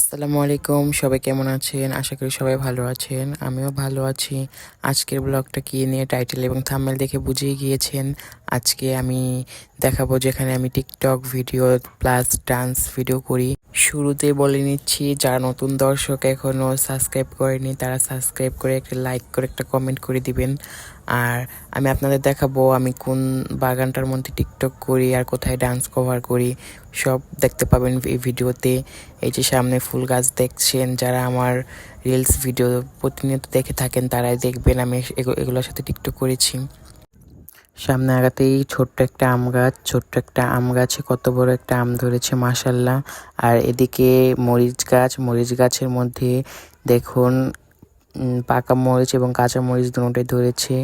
আসসালামু আলাইকুম, সবাই কেমন আছেন? আশা করি সবাই ভালো আছেন। আমিও ভালো আছি। আজকের ব্লগটা কি নিয়ে টাইটেল এবং থাম্বনেল দেখে বুঝেই গিয়েছেন। আজকে আমি দেখাবো যেখানে আমি TikTok video plus dance video করি। শুরুতেই বলে নিচ্ছি, যারা নতুন দর্শক এখনও সাবস্ক্রাইব করেনি তারা সাবস্ক্রাইব করে একটা লাইক করে একটা কমেন্ট করে দিবেন। আর আমি আপনাদের দেখাবো আমি কোন বাগানটার মধ্যে টিকটক করি আর কোথায় ডান্স কভার করি, সব দেখতে পাবেন এই ভিডিওতে। এই যে সামনে ফুল গাছ দেখছেন, যারা আমার রিলস ভিডিও প্রতিনিয়ত দেখে থাকেন তারাই দেখবেন আমি এগুলোর সাথে টিকটক করেছি। সামনে আগাতেই ছোট্ট একটা আম গাছে কত বড় একটা আম ধরেছে মাশাল্লাহ। আর এদিকে মরিচ গাছের মধ্যে দেখুন পাকা মরিচ এবং কাঁচা মরিচ দুটোই ধরেছে।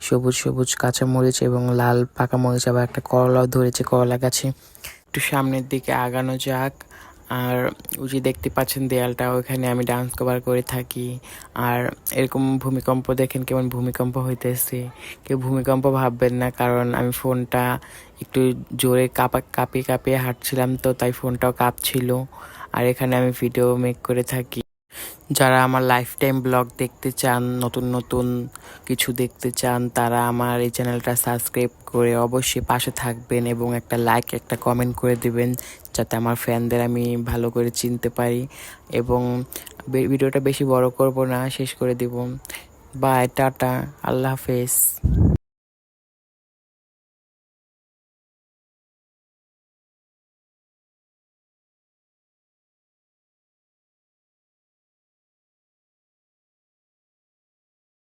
সবুজ সবুজ কাঁচা মরিচ এবং লাল পাকা মরিচ, আবার একটা করলাও ধরেছে করলা গাছে। একটু সামনের দিকে আগানো যাক। আর ওই যে দেখতে পাচ্ছেন দেয়ালটা, ওইখানে আমি ডান্স কভার করে থাকি। আর এরকম ভূমিকম্প দেখেন কেমন ভূমিকম্প হইতেছে, কেউ ভূমিকম্প ভাববেন না, কারণ আমি ফোনটা একটু জোরে কাঁপিয়ে কাঁপিয়ে হাঁটছিলাম, তো তাই ফোনটাও কাঁপছিল। আর এখানে আমি ভিডিও মেক করে থাকি। যারা আমার লাইফ টাইম ব্লগ দেখতে চান, নতুন নতুন কিছু দেখতে চান, তারা আমার এই চ্যানেলটা সাবস্ক্রাইব করে অবশ্যই পাশে থাকবেন এবং একটা লাইক একটা কমেন্ট করে দিবেন, যাতে আমার ফ্যানদের আমি ভালো করে চিনতে পারি। এবং ভিডিওটা বেশি বড় করব না, শেষ করে দিব। বাই, টাটা, আল্লাহ হাফেজ।